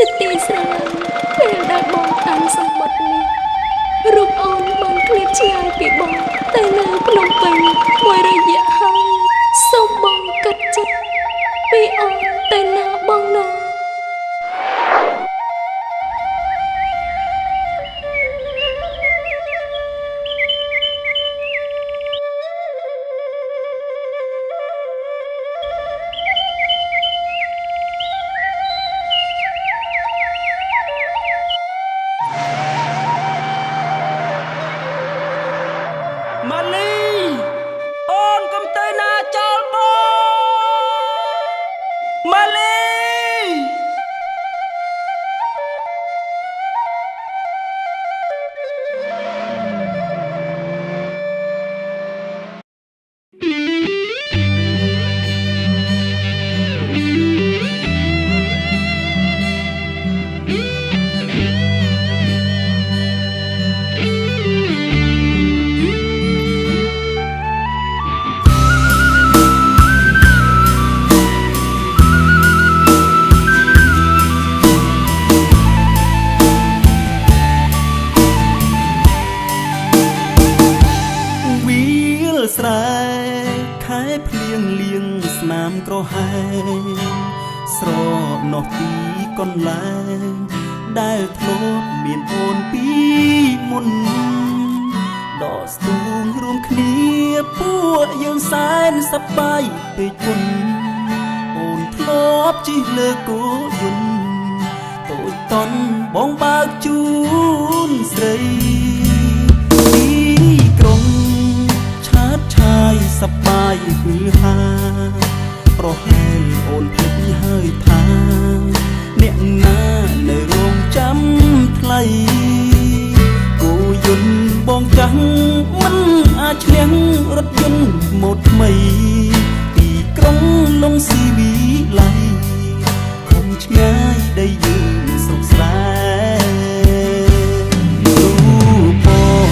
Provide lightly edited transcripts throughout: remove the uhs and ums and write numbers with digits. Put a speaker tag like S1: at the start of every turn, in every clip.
S1: ជាទីស្រឡាញ់ពេលដែលបងកាន់សម្បត្តិនេះរូបអូនបានឃ្លាតឆ្ងាយពីបងតែនៅភ្នំពេញមួយរយៈហើយសូមបងកាត់ចិត្តពីអូនតែណាបងណា
S2: ម៉ាលីអូនកុំទៅណាចោលបងម៉ាលីស្រែខែភ្លៀងលៀងស្នាមក្រហែស្រណោះទីកន្លែងដែលធ្លាប់មានអូនពីមុនដកស្ទូងរួមគ្នាពួកយើងសែនសប្បាយពេកគុណអូនធ្លាប់ជិះលើគោយន្តតូចតន់បងបើកជូនស្រីសប្បាយគឺហាប្រហែលអូនភ្លេចហើយថាអ្នកណានៅរងចាំថ្លៃគោយន្តបងចាំងមិនអាចឈ្នះរថយន្តម៉ូតថ្មីពីក្រុងលំស៊ីវីឡៃខំឆ្ងាយដីយើងស្រុកស្រែរូបបង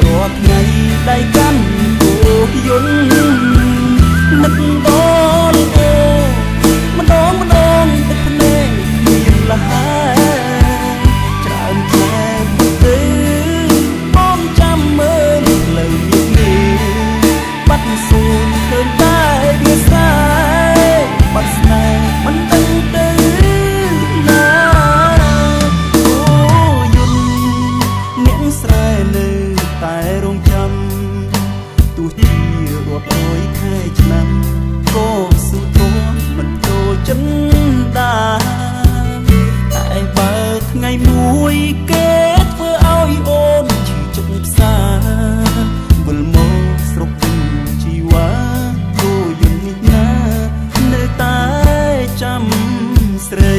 S2: រាល់ថ្ងៃដៃកាន់យន្តនឹកដល់អូម្ដងទឹកម្នេកមានលហាច្រើនខែមកទៅបងចាំមើលលើមាននេះបាត់សូនឃើញតែវាស្រែបាត់ស្នេហ៍មិនដឹងទៅណាអូយន្តអ្នកស្រែនៅតែរងចាំទោះជារាប់រយខែឆ្នាំក៏ស៊ូទ្រាំមិនចូលចិនដាតែបើថ្ងៃមួយគេធ្វើឲ្យអូនឈឺចុកផ្សាវិលមកស្រុកជីវ៉ាគោយន្តនេះណានៅតែចាំស្រី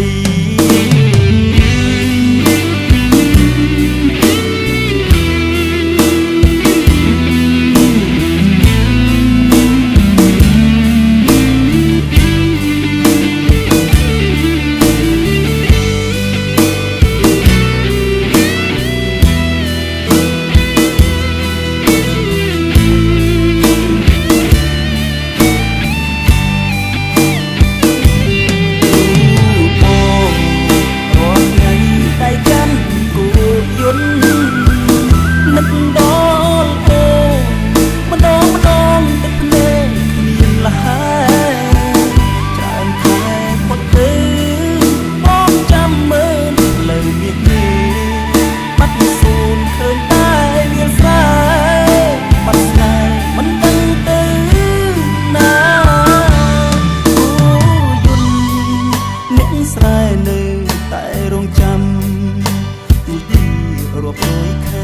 S2: ស្រែនៅតែរងចាំទោះជារាប់រយខែ